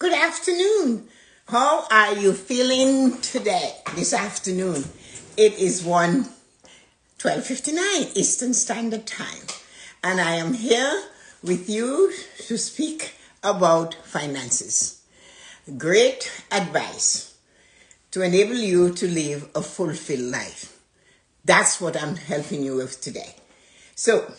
Good afternoon. How are you feeling today, this afternoon? It is 12:59 Eastern Standard Time, and I am here with you to speak about finances. Great advice to enable you to live a fulfilled life. That's what I'm helping you with today. So,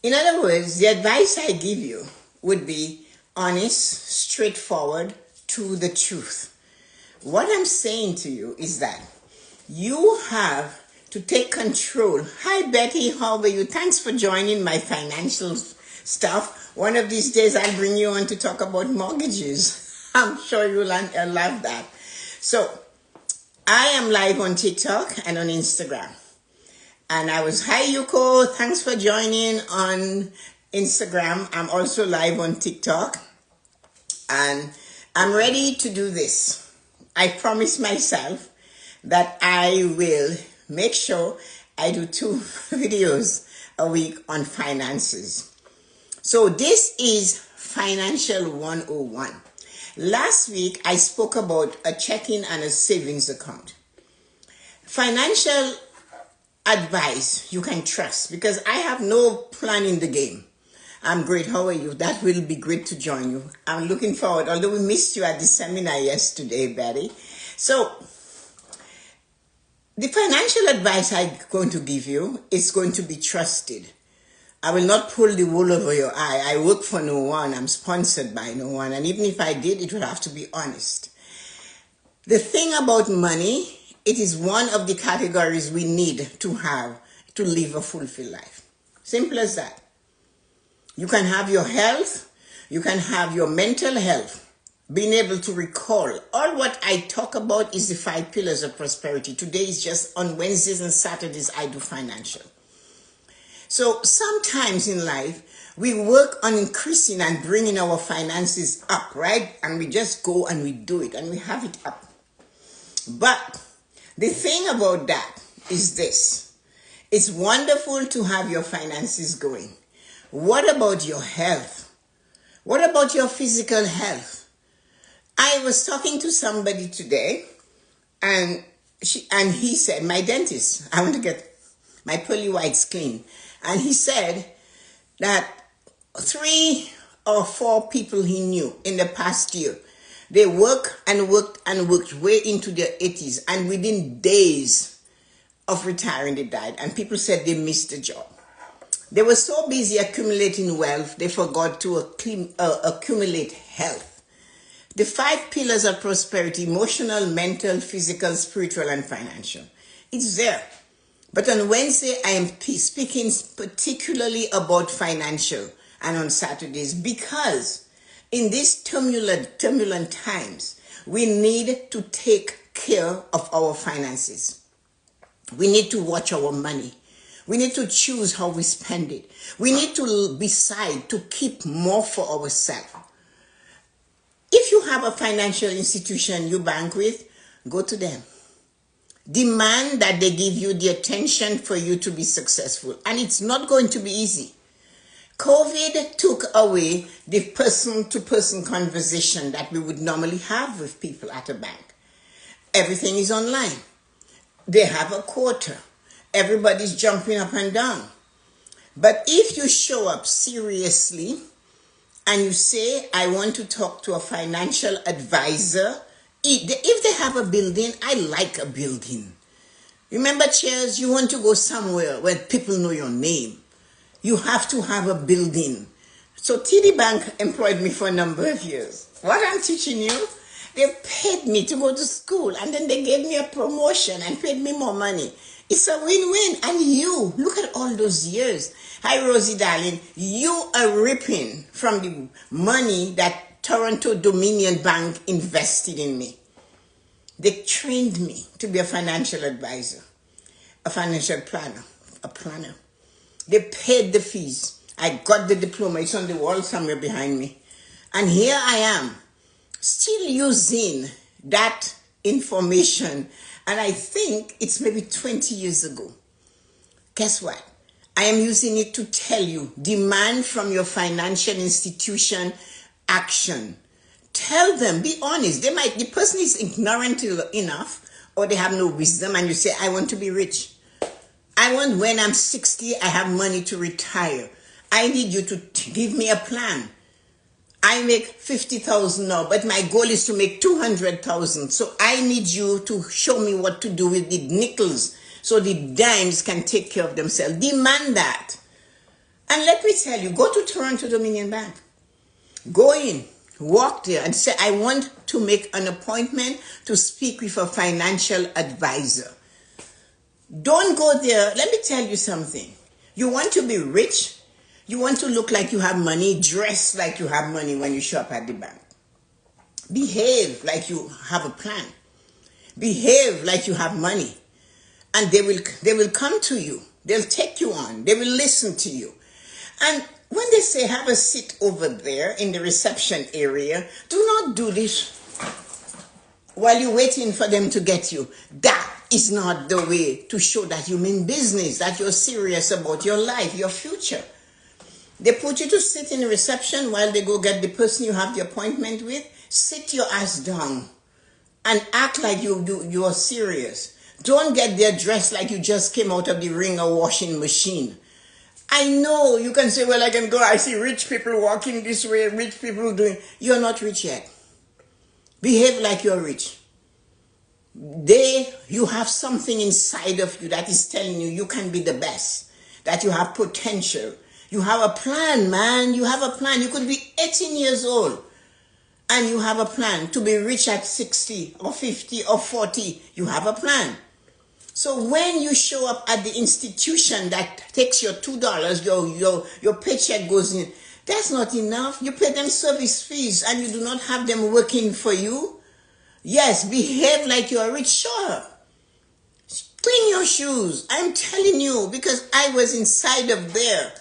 in other words, the advice I give you would be honest, straightforward, to the truth. What I'm saying to you is that you have to take control. Hi, Betty, how are you? Thanks for joining my financial stuff. One of these days, I'll bring you on to talk about mortgages. I'm sure you'll love that. So, I am live on TikTok and on Instagram. And hi, Yuko, thanks for joining on Instagram. I'm also live on TikTok. And I'm ready to do this. I promise myself that I will make sure I do 2 videos a week on finances. So this is Financial 101. Last week, I spoke about a checking and a savings account. Financial advice you can trust because I have no plan in the game. I'm great. How are you? That will be great to join you. I'm looking forward, although we missed you at the seminar yesterday, Betty. So, the financial advice I'm going to give you is going to be trusted. I will not pull the wool over your eye. I work for no one. I'm sponsored by no one. And even if I did, it would have to be honest. The thing about money, it is one of the categories we need to have to live a fulfilled life. Simple as that. You can have your health, you can have your mental health, being able to recall. All what I talk about is the 5 pillars of prosperity. Today is just on Wednesdays and Saturdays I do financial. So sometimes in life, we work on increasing and bringing our finances up, right? And we just go and we do it and we have it up. But the thing about that is this. It's wonderful to have your finances going. What about your health? What about your physical health? I was talking to somebody today and he said, my dentist, I want to get my pearly whites clean. And he said that 3 or 4 people he knew in the past year, they worked way into their 80s, and within days of retiring, they died. And people said they missed the job. They were so busy accumulating wealth, they forgot to accumulate health. The 5 pillars of prosperity: emotional, mental, physical, spiritual, and financial. It's there. But on Wednesday, I am speaking particularly about financial, and on Saturdays, because in these turbulent times, we need to take care of our finances. We need to watch our money. We need to choose how we spend it. We need to decide to keep more for ourselves. If you have a financial institution you bank with, go to them. Demand that they give you the attention for you to be successful. And it's not going to be easy. COVID took away the person-to-person conversation that we would normally have with people at a bank. Everything is online. They have a quota. Everybody's jumping up and down. But if you show up seriously and you say, I want to talk to a financial advisor, if they have a building, I like a building. Remember, Chairs, you want to go somewhere where people know your name. You have to have a building. So TD Bank employed me for a number of years. What I'm teaching you, they paid me to go to school, and then they gave me a promotion and paid me more money. It's a win-win. And you, look at all those years. Hi, Rosie, darling. You are reaping from the money that Toronto Dominion Bank invested in me. They trained me to be a financial advisor, a financial planner, a planner. They paid the fees. I got the diploma. It's on the wall somewhere behind me. And here I am, still using that information. And I think it's maybe 20 years ago. Guess what? I am using it to tell you, demand from your financial institution action. Tell them, be honest. The person is ignorant enough, or they have no wisdom, and you say, I want to be rich. I want, when I'm 60, I have money to retire. I need you to give me a plan. I make 50,000 now, but my goal is to make 200,000. So I need you to show me what to do with the nickels so the dimes can take care of themselves. Demand that. And let me tell you, go to Toronto Dominion Bank. Go in, walk there and say, I want to make an appointment to speak with a financial advisor. Don't go there. Let me tell you something. You want to be rich? You want to look like you have money, dress like you have money when you show up at the bank. Behave like you have a plan. Behave like you have money. And they will come to you. They'll take you on. They will listen to you. And when they say have a seat over there in the reception area, do not do this while you're waiting for them to get you. That is not the way to show that you mean business, that you're serious about your life, your future. They put you to sit in the reception while they go get the person you have the appointment with. Sit your ass down and act like you are serious. Don't get there dressed like you just came out of the wringer washing machine. I know you can say, well, I can go, I see rich people walking this way, rich people doing. You're not rich yet. Behave like you're rich. You have something inside of you that is telling you can be the best, that you have potential. You have a plan, man. You have a plan. You could be 18 years old and you have a plan to be rich at 60 or 50 or 40. You have a plan. So when you show up at the institution that takes your $2, your paycheck goes in, that's not enough. You pay them service fees and you do not have them working for you. Yes, behave like you're rich. Show up. Clean your shoes. I'm telling you, because I was inside of there.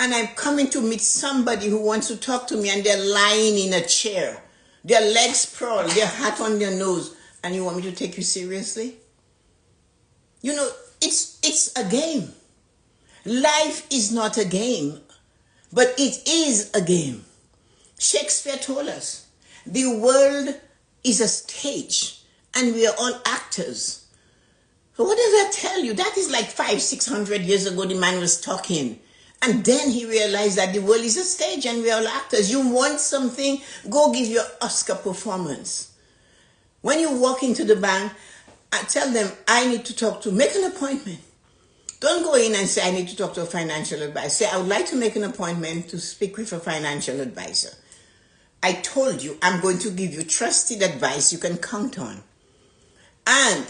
And I'm coming to meet somebody who wants to talk to me and they're lying in a chair. Their legs sprawled, their hat on their nose. And you want me to take you seriously? You know, it's a game. Life is not a game, but it is a game. Shakespeare told us, the world is a stage and we are all actors. So what does that tell you? That is like 500-600 years ago the man was talking. And then he realized that the world is a stage and we are all actors. You want something, go give your Oscar performance. When you walk into the bank, I tell them, I need to make an appointment. Don't go in and say, I need to talk to a financial advisor. Say, I would like to make an appointment to speak with a financial advisor. I told you, I'm going to give you trusted advice you can count on. And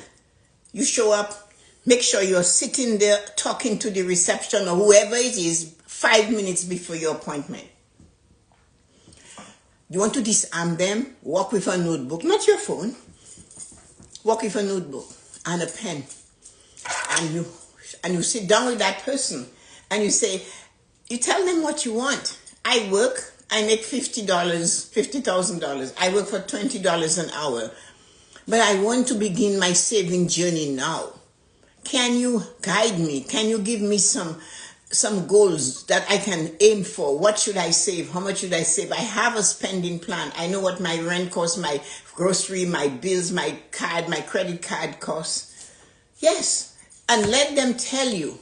you show up. Make sure you're sitting there talking to the reception or whoever it is 5 minutes before your appointment. You want to disarm them? Walk with a notebook, not your phone. Walk with a notebook and a pen. And you sit down with that person and you say, you tell them what you want. I work, I make $50,000. I work for $20 an hour. But I want to begin my saving journey now. Can you guide me? Can you give me some goals that I can aim for? What should I save? How much should I save? I have a spending plan. I know what my rent costs, my grocery, my bills, my credit card costs. Yes. And let them tell you,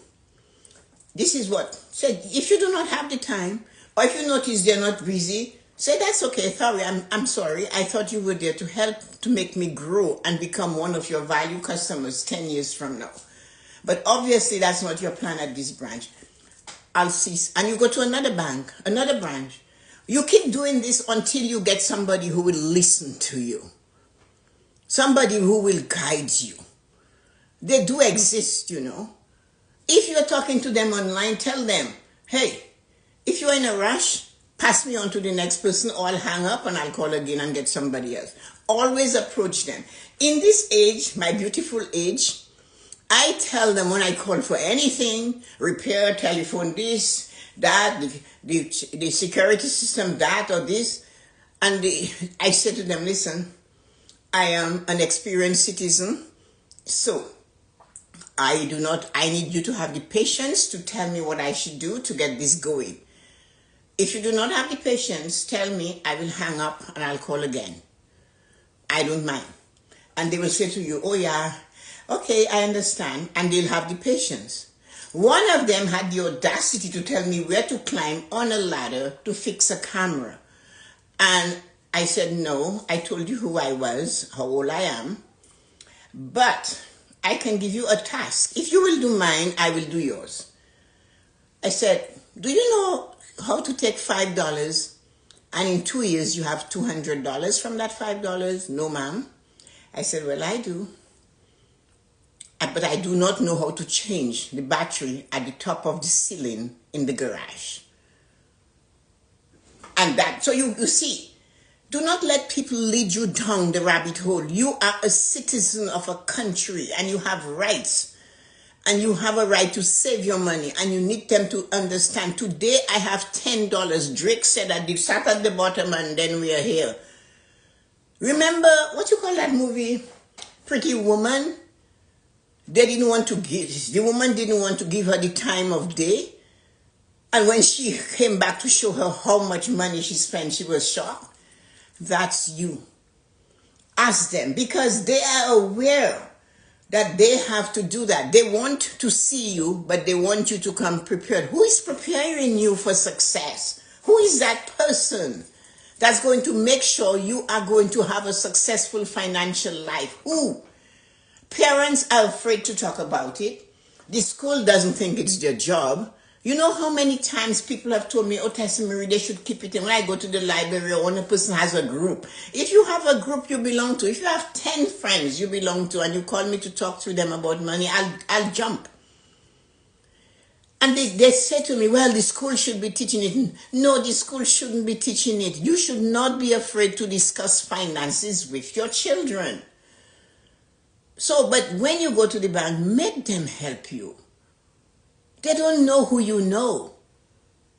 this is what. Say, if you do not have the time, or if you notice they're not busy, say, that's okay, sorry, I'm sorry. I thought you were there to help to make me grow and become one of your value customers 10 years from now. But obviously that's not your plan at this branch. I'll cease. And you go to another bank, another branch. You keep doing this until you get somebody who will listen to you. Somebody who will guide you. They do exist, you know. If you're talking to them online, tell them, hey, if you're in a rush, pass me on to the next person or I'll hang up and I'll call again and get somebody else. Always approach them. In this age, my beautiful age, I tell them when I call for anything, repair, telephone, this, that, the security system, that or this, and I say to them, listen, I am an experienced citizen, so I need you to have the patience to tell me what I should do to get this going. If you do not have the patience, tell me, I will hang up and I'll call again. I don't mind. And they will say to you, oh yeah, okay, I understand. And they'll have the patience. One of them had the audacity to tell me where to climb on a ladder to fix a camera. And I said, no, I told you who I was, how old I am. But I can give you a task. If you will do mine, I will do yours. I said, do you know how to take $5 and in 2 years you have $200 from that $5? No, ma'am. I said, well, I do. But I do not know how to change the battery at the top of the ceiling in the garage. And that, so you see, do not let people lead you down the rabbit hole. You are a citizen of a country and you have rights. And you have a right to save your money, and you need them to understand. Today I have $10. Drake said that they sat at the bottom and then we are here. Remember, what you call that movie? Pretty Woman? They didn't want to give, the woman didn't want to give her the time of day. And when she came back to show her how much money she spent, she was shocked. That's you. Ask them, because they are aware that they have to do that. They want to see you, but they want you to come prepared. Who is preparing you for success? Who is that person that's going to make sure you are going to have a successful financial life? Who? Parents are afraid to talk about it. The school doesn't think it's their job. You know how many times people have told me, oh, Tessa-Marie, they should keep it in. When I go to the library or when a person has a group. If you have a group you belong to, if you have 10 friends you belong to and you call me to talk to them about money, I'll jump. And they say to me, well, the school should be teaching it. No, the school shouldn't be teaching it. You should not be afraid to discuss finances with your children. So, but when you go to the bank, make them help you. They don't know who you know.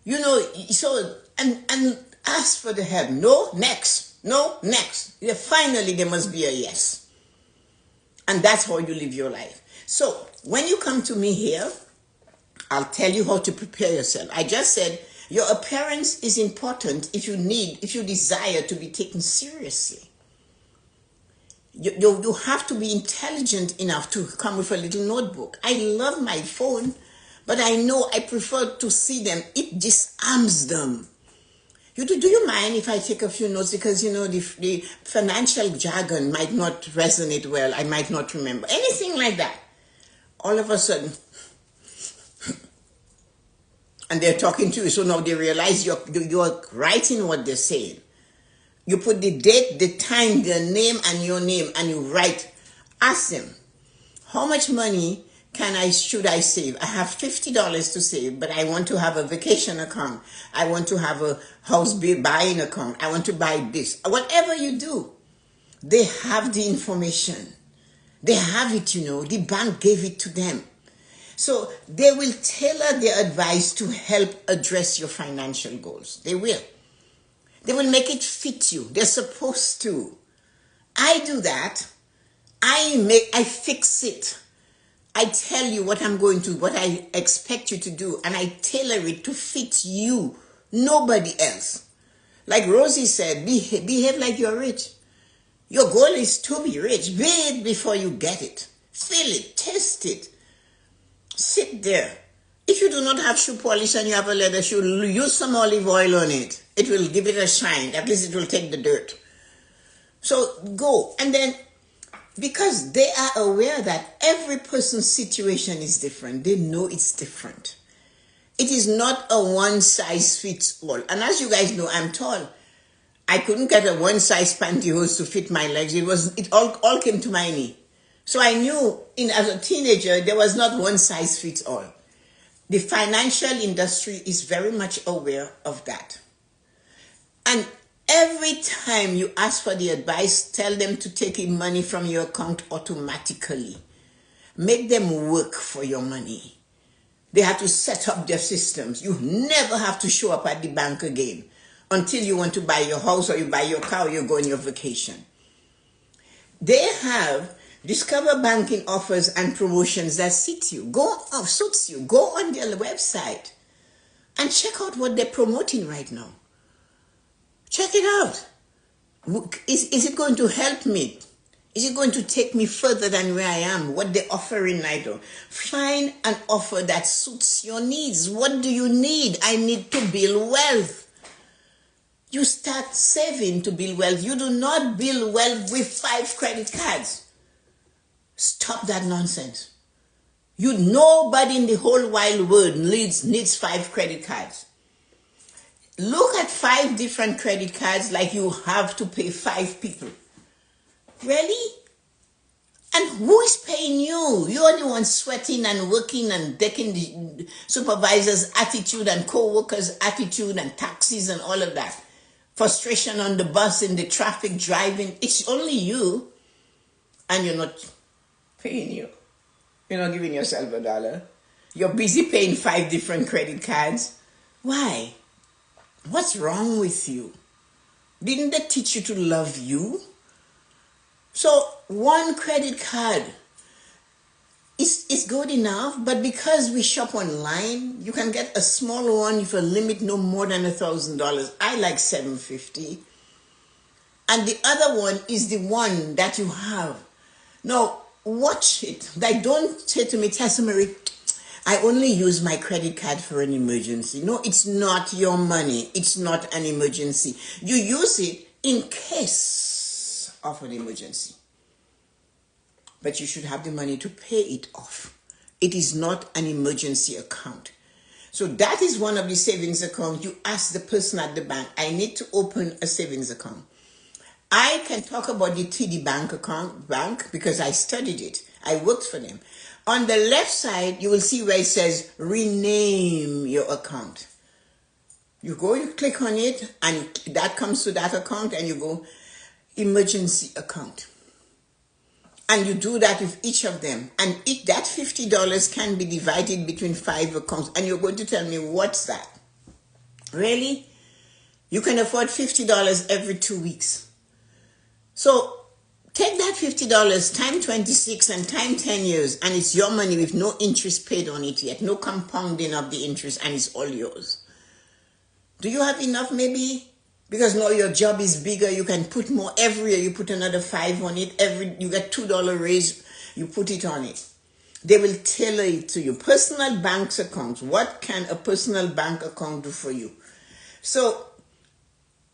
You know, so, and ask for the help. No, next. No, next. Yeah, finally, there must be a yes. And that's how you live your life. So, when you come to me here, I'll tell you how to prepare yourself. I just said, your appearance is important if you desire to be taken seriously. You have to be intelligent enough to come with a little notebook. I love my phone. But I know I prefer to see them. It disarms them. Do you mind if I take a few notes? Because, you know, the financial jargon might not resonate well. I might not remember. Anything like that. All of a sudden. And they're talking to you. So now they realize you're writing what they're saying. You put the date, the time, their name, and your name. And you write. Ask them, how much money should I save? I have $50 to save, but I want to have a vacation account. I want to have a house buying account. I want to buy this. Whatever you do, they have the information. They have it, you know. The bank gave it to them. So they will tailor their advice to help address your financial goals. They will. They will make it fit you. They're supposed to. I do that. I fix it. I tell you what I expect you to do, and I tailor it to fit you, nobody else. Like Rosie said, behave like you're rich. Your goal is to be rich. Be it before you get it. Feel it, taste it. Sit there. If you do not have shoe polish and you have a leather shoe, use some olive oil on it. It will give it a shine. At least it will take the dirt. So go, and then, because they are aware that every person's situation is different. They know it's different. It is not a one-size-fits-all. And as you guys know, I'm tall. I couldn't get a one-size pantyhose to fit my legs. It all came to my knee. So I knew as a teenager, there was not one-size-fits-all. The financial industry is very much aware of that. And every time you ask for the advice, tell them to take money from your account automatically. Make them work for your money. They have to set up their systems. You never have to show up at the bank again until you want to buy your house or you buy your car or you go on your vacation. They have Discover banking offers and promotions that suits you. Go on their website and check out what they're promoting right now. Check it out. Is it going to help me? Is it going to take me further than where I am? What they're offering right now. Find an offer that suits your needs. What do you need? I need to build wealth. You start saving to build wealth. You do not build wealth with 5 credit cards. Stop that nonsense. Nobody in the whole wide world needs 5 credit cards. Look at 5 different credit cards like you have to pay 5 people. Really? And who is paying you? You're the one sweating and working and decking the supervisor's attitude and co-workers' attitude and taxes and all of that. Frustration on the bus, in the traffic, driving. It's only you. And you're not paying you. You're not giving yourself $1. You're busy paying 5 different credit cards. Why? What's wrong with you? Didn't they teach you to love you? So 1 credit card is good enough, but because we shop online, you can get a small one with a limit no more than $1,000. I like $750. And the other one is the one that you have. Now, watch it. Like, don't say to me, Tessa-Marie, I only use my credit card for an emergency. No, it's not your money. It's not an emergency. You use it in case of an emergency. But you should have the money to pay it off. It is not an emergency account. So that is one of the savings accounts. You ask the person at the bank, I need to open a savings account. I can talk about the TD bank because I studied it. I worked for them. On the left side, you will see where it says rename your account. You click on it, and that comes to that account, and you go emergency account. And you do that with each of them. And that $50 can be divided between 5 accounts. And you're going to tell me, what's that? Really? You can afford $50 every 2 weeks. So take that $50 time 26 and time 10 years, and it's your money with no interest paid on it yet, no compounding of the interest, and it's all yours. Do you have enough maybe? Because now your job is bigger, you can put more every year. You put another 5 on it. You get $2 raise, you put it on it. They will tailor it to you. Personal bank accounts. What can a personal bank account do for you? So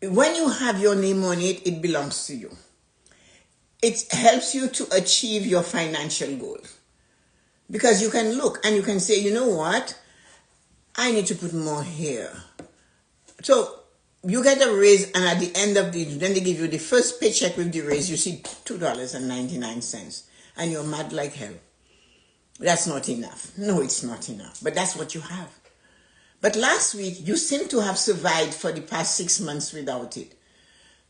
when you have your name on it, it belongs to you. It helps you to achieve your financial goals. Because you can look and you can say, you know what? I need to put more here. So you get a raise, and at the end of then they give you the first paycheck with the raise, you see $2.99, and you're mad like hell. That's not enough. No, it's not enough, but that's what you have. But last week, you seem to have survived for the past 6 months without it.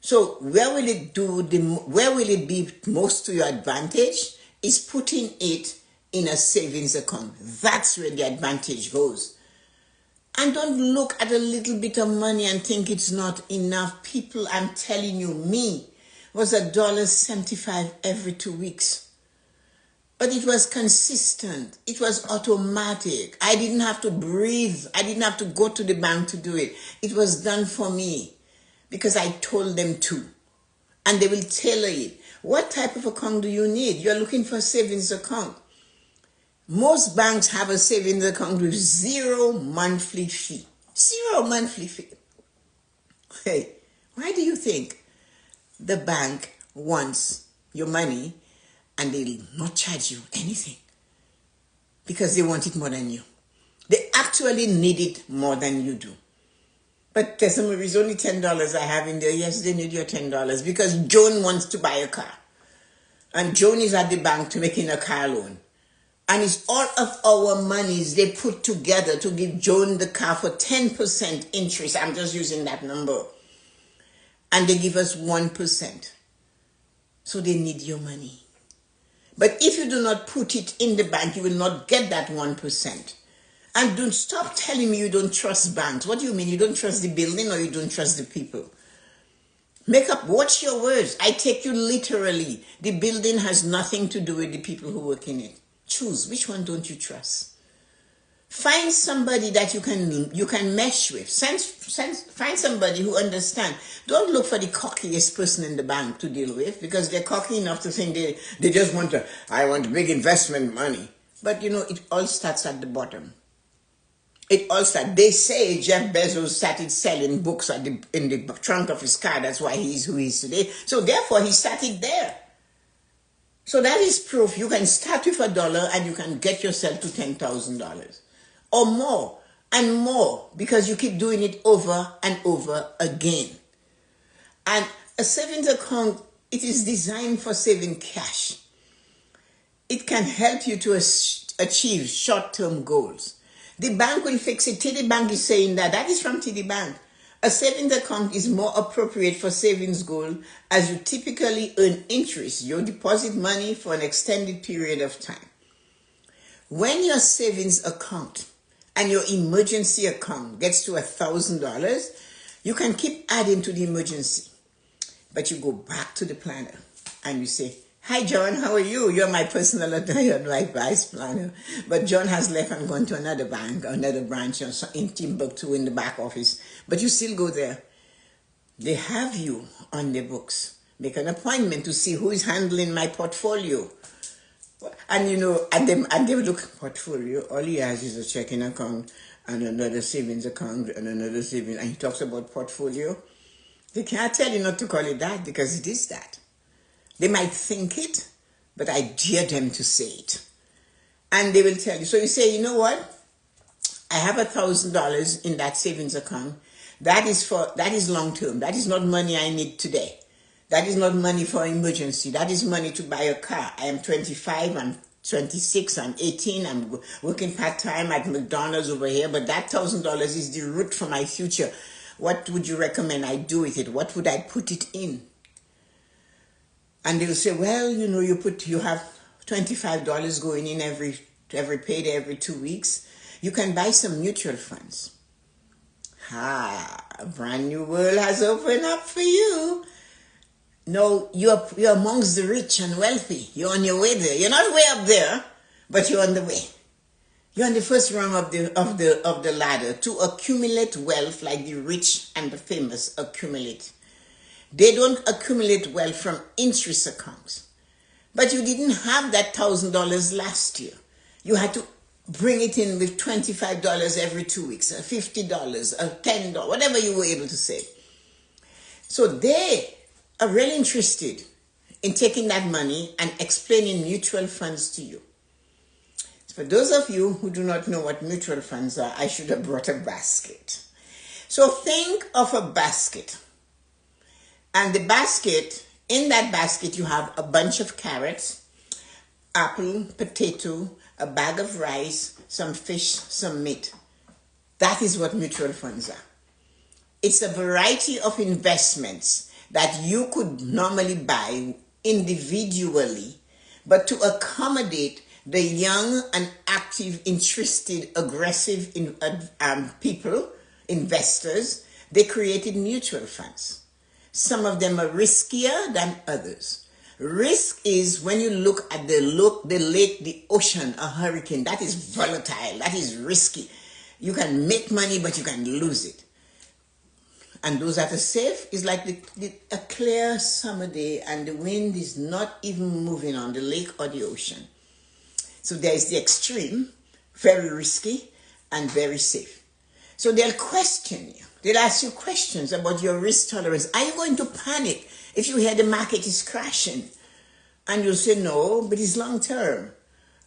So where will it be most to your advantage is putting it in a savings account. That's where the advantage goes. And don't look at a little bit of money and think it's not enough. People, I'm telling you, me was $1.75 every 2 weeks. But it was consistent. It was automatic. I didn't have to breathe. I didn't have to go to the bank to do it. It was done for me because I told them to. And they will tailor it. What type of account do you need? You're looking for a savings account. Most banks have a savings account with 0 monthly fee. 0 monthly fee. Hey, why do you think the bank wants your money and they'll not charge you anything? Because they want it more than you. They actually need it more than you do. But Tessa-Marie, it's only $10 I have in there. Yes, they need your $10 because Joan wants to buy a car. And Joan is at the bank to making a car loan. And it's all of our monies they put together to give Joan the car for 10% interest. I'm just using that number. And they give us 1%. So they need your money. But if you do not put it in the bank, you will not get that 1%. And don't stop telling me you don't trust banks. What do you mean? You don't trust the building or you don't trust the people? Watch your words. I take you literally. The building has nothing to do with the people who work in it. Choose. Which one don't you trust? Find somebody that you can mesh with. Find somebody who understands. Don't look for the cockiest person in the bank to deal with, because they're cocky enough to think they just want I want big investment money. But it all starts at the bottom. It all starts. They say Jeff Bezos started selling books in the trunk of his car. That's why he's who he is today. So therefore, he started there. So that is proof. You can start with $1 and you can get yourself to $10,000 or more and more, because you keep doing it over and over again. And a savings account, it is designed for saving cash. It can help you to achieve short-term goals. The bank will fix it. TD Bank is saying that. That is from TD Bank. A savings account is more appropriate for savings goal, as you typically earn interest. You deposit money for an extended period of time. When your savings account and your emergency account gets to $1,000, you can keep adding to the emergency. But you go back to the planner and you say, "Hi, John, how are you? You're my personal advice planner. But John has left and gone to another bank, another branch in Timbuktu in the back office. But you still go there. They have you on their books. Make an appointment to see who is handling my portfolio." And and they look, portfolio, all he has is a checking account and another savings account and another savings. And he talks about portfolio. They can't tell you not to call it that, because it is that. They might think it, but I dare them to say it. And they will tell you. So you say, you know what? I have $1,000 in that savings account. That is long term. That is not money I need today. That is not money for emergency. That is money to buy a car. I am 25, I'm 26, I'm 18, I'm working part-time at McDonald's over here, but that $1,000 is the root for my future. What would you recommend I do with it? What would I put it in? And they'll say, well, you have $25 going in every payday every 2 weeks. You can buy some mutual funds. A brand new world has opened up for you. No, you're amongst the rich and wealthy. You're on your way there. You're not way up there, but you're on the way. You're on the first rung of the ladder to accumulate wealth like the rich and the famous accumulate. They don't accumulate wealth from interest accounts. But you didn't have that $1,000 last year. You had to bring it in with $25 every 2 weeks, or $50, or $10, whatever you were able to save. So they are really interested in taking that money and explaining mutual funds to you. For those of you who do not know what mutual funds are, I should have brought a basket. So think of a basket. And the basket, in that basket you have a bunch of carrots, apple, potato, a bag of rice, some fish, some meat. That is what mutual funds are. It's a variety of investments that you could normally buy individually, but to accommodate the young and active, interested, aggressive people, investors, they created mutual funds. Some of them are riskier than others. Risk is when you look at the lake, the ocean, a hurricane. That is volatile. That is risky. You can make money, but you can lose it. And those that are safe is like a clear summer day and the wind is not even moving on the lake or the ocean. So there is the extreme, very risky and very safe. So they'll question you. They'll ask you questions about your risk tolerance. Are you going to panic if you hear the market is crashing? And you'll say, no, but it's long term.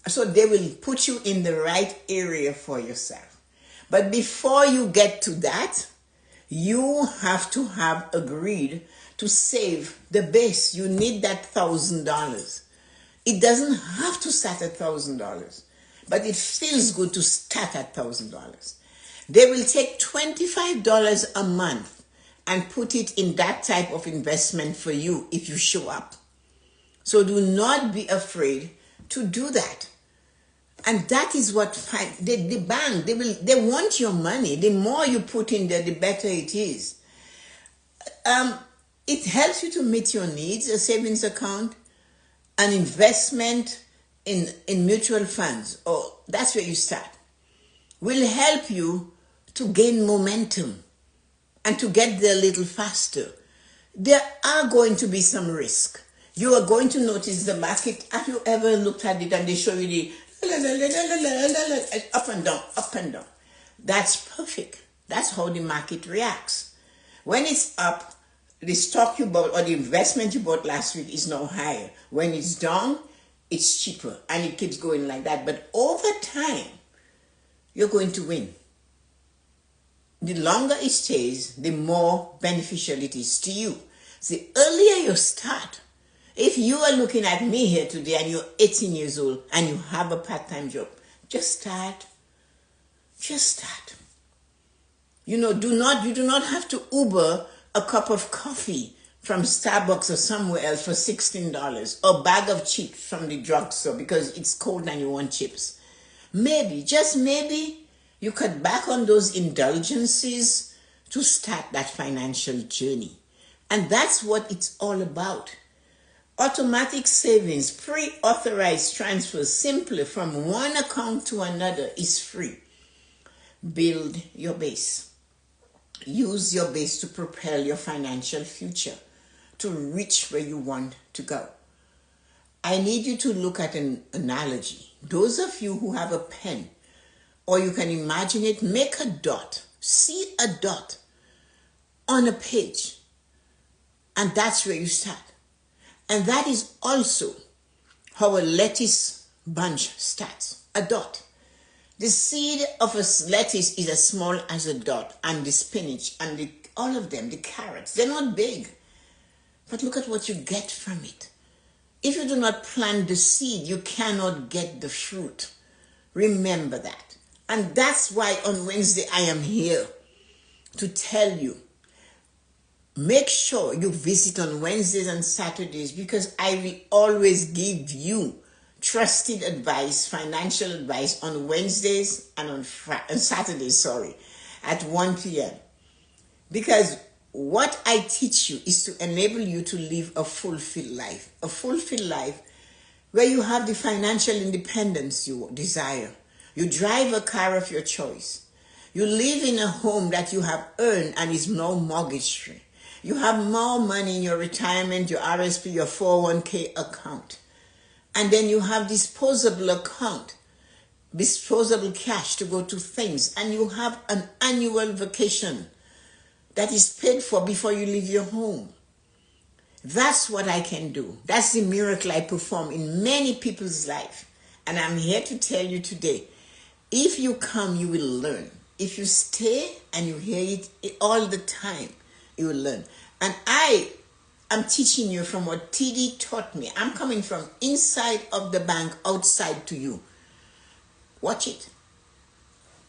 So they will put you in the right area for yourself. But before you get to that, you have to have agreed to save the base. You need that $1,000. It doesn't have to start at $1,000, but it feels good to start at $1,000. They will take $25 a month and put it in that type of investment for you if you show up. So do not be afraid to do that. And that is what the bank, they want your money. The more you put in there, the better it is. It helps you to meet your needs, a savings account, an investment in mutual funds. Oh, that's where you start. will help you to gain momentum and to get there a little faster. There are going to be some risk. You are going to notice the market. Have you ever looked at it and they show you the up and down, up and down? That's perfect. That's how the market reacts. When it's up, the stock you bought or the investment you bought last week is now higher. When it's down, it's cheaper, and it keeps going like that. But over time, you're going to win. The longer it stays, the more beneficial it is to you. The earlier you start, if you are looking at me here today and you're 18 years old and you have a part-time job, just start. Just start. You do not have to Uber a cup of coffee from Starbucks or somewhere else for $16, or a bag of chips from the drugstore because it's cold and you want chips. Maybe, just maybe, you cut back on those indulgences to start that financial journey. And that's what it's all about. Automatic savings, pre-authorized transfers simply from one account to another is free. Build your base. Use your base to propel your financial future to reach where you want to go. I need you to look at an analogy. Those of you who have a pen, or you can imagine it, make a dot. See a dot on a page. And that's where you start. And that is also how a lettuce bunch starts. A dot. The seed of a lettuce is as small as a dot, and the spinach and all of them, the carrots, they're not big. But look at what you get from it. If you do not plant the seed, you cannot get the fruit. Remember that. And that's why on Wednesday I am here to tell you, make sure you visit on Wednesdays and Saturdays, because I will always give you trusted advice, financial advice on Wednesdays and on Saturdays, at 1 p.m. Because what I teach you is to enable you to live a fulfilled life. A fulfilled life where you have the financial independence you desire. You drive a car of your choice. You live in a home that you have earned and is now mortgage free. You have more money in your retirement, your RSP, your 401k account. And then you have disposable cash to go to things. And you have an annual vacation that is paid for before you leave your home. That's what I can do. That's the miracle I perform in many people's life. And I'm here to tell you today, if you come, you will learn. If you stay and you hear it all the time, you will learn. And I'm teaching you from what TD taught me. I'm coming from inside of the bank, outside to you. Watch it.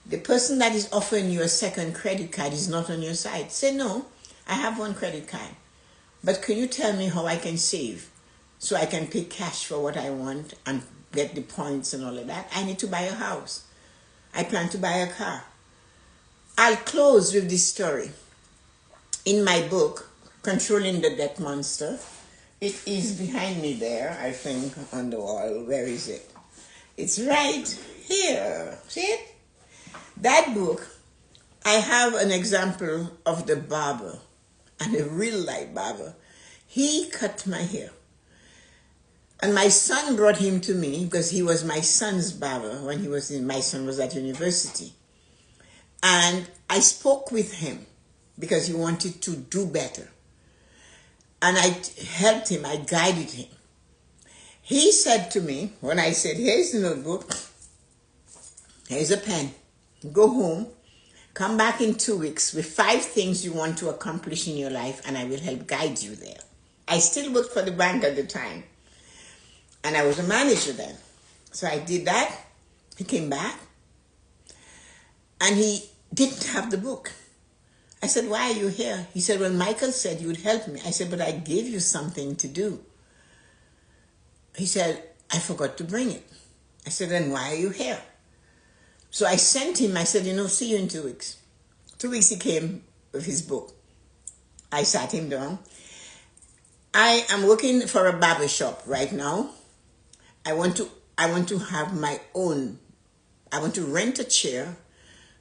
The person that is offering you a second credit card is not on your side. Say, no, I have one credit card. But can you tell me how I can save so I can pay cash for what I want and get the points and all of that? I need to buy a house. I plan to buy a car. I'll close with this story. In my book, Controlling the Debt Monster, it is behind me there, I think, on the wall. Where is it? It's right here. See it? That book, I have an example of the barber, and a real life barber. He cut my hair. And my son brought him to me because he was my son's barber when my son was at university. And I spoke with him because he wanted to do better. And I helped him, I guided him. He said to me, when I said, here's the notebook, here's a pen, go home, come back in 2 weeks with 5 things you want to accomplish in your life, and I will help guide you there. I still worked for the bank at the time, and I was a manager then. So I did that. He came back, and he didn't have the book. I said, why are you here? He said, well, Michael said you would help me. I said, but I gave you something to do. He said, I forgot to bring it. I said, then why are you here? So I sent him, I said, see you in 2 weeks. 2 weeks he came with his book. I sat him down. I am working for a barber shop right now. I want to have my own. I want to rent a chair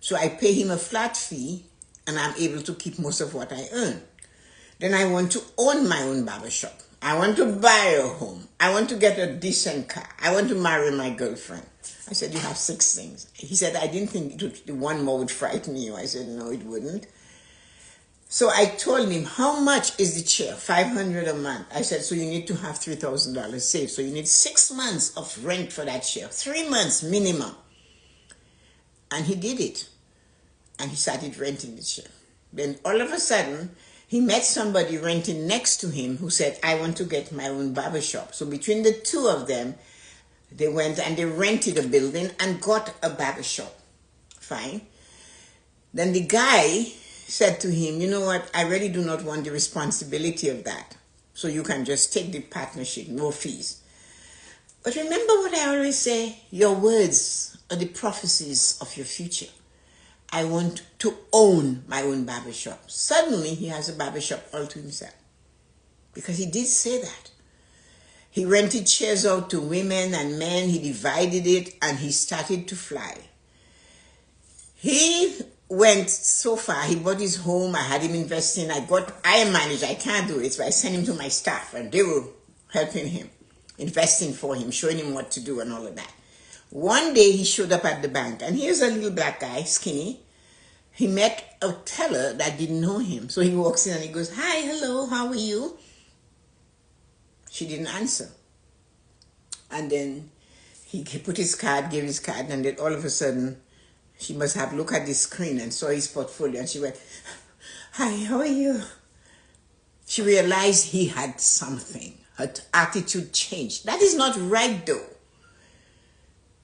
So I pay him a flat fee and I'm able to keep most of what I earn. Then I want to own my own barbershop. I want to buy a home. I want to get a decent car. I want to marry my girlfriend. I said, you have 6 things. He said, I didn't think one more would frighten you. I said, no, it wouldn't. So I told him, how much is the chair? $500 a month. I said, so you need to have $3,000 saved. So you need 6 months of rent for that chair. 3 months minimum. And he did it. And he started renting the chair. Then all of a sudden, he met somebody renting next to him who said, I want to get my own barbershop. So between the two of them, they went and they rented a building and got a barbershop. Fine. Then the guy said to him, you know what, I really do not want the responsibility of that. So you can just take the partnership, no fees. But remember what I always say, your words are the prophecies of your future. I want to own my own barbershop. Suddenly he has a barbershop all to himself. Because he did say that. He rented chairs out to women and men, he divided it, and he started to fly. He went so far, he bought his home, I had him investing, I managed, I can't do it, so I sent him to my staff, and they were helping him, investing for him, showing him what to do and all of that. One day he showed up at the bank, and here's a little black guy, skinny. He met a teller that didn't know him, so he walks in and he goes, hi, hello, how are you? She didn't answer. And then he put his card, gave his card, and then all of a sudden, she must have looked at the screen and saw his portfolio, and she went, hi, how are you? She realized he had something. Her attitude changed. That is not right, though.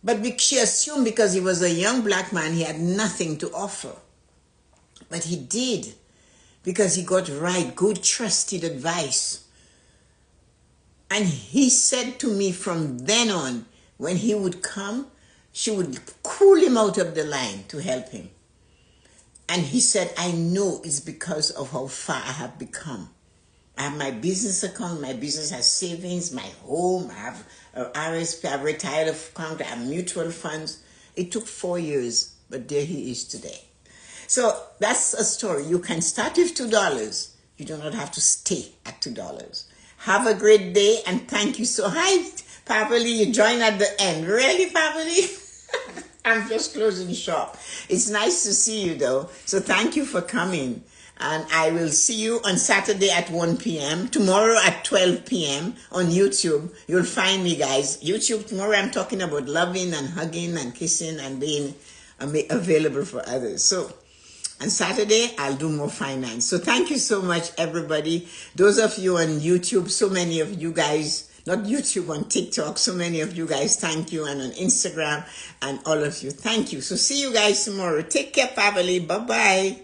But she assumed because he was a young black man, he had nothing to offer. But he did, because he got right, good, trusted advice. And he said to me from then on, when he would come, she would cool him out of the line to help him. And he said, I know it's because of how far I have become. I have my business account, my business has savings, my home, I have RSP, I've retired account, I have mutual funds. It took 4 years, but there he is today. So that's a story. You can start with $2. You do not have to stay at $2. Have a great day, and thank you so much. Papa Lee, you join at the end. Really, Papa Lee? I'm just closing shop. It's nice to see you, though. So thank you for coming. And I will see you on Saturday at 1 p.m. Tomorrow at 12 p.m. on YouTube. You'll find me, guys. YouTube, tomorrow I'm talking about loving and hugging and kissing and being available for others. So on Saturday, I'll do more finance. So thank you so much, everybody. Those of you on YouTube, so many of you guys, not YouTube, on TikTok, so many of you guys, thank you. And on Instagram, and all of you, thank you. So see you guys tomorrow. Take care, family. Bye-bye.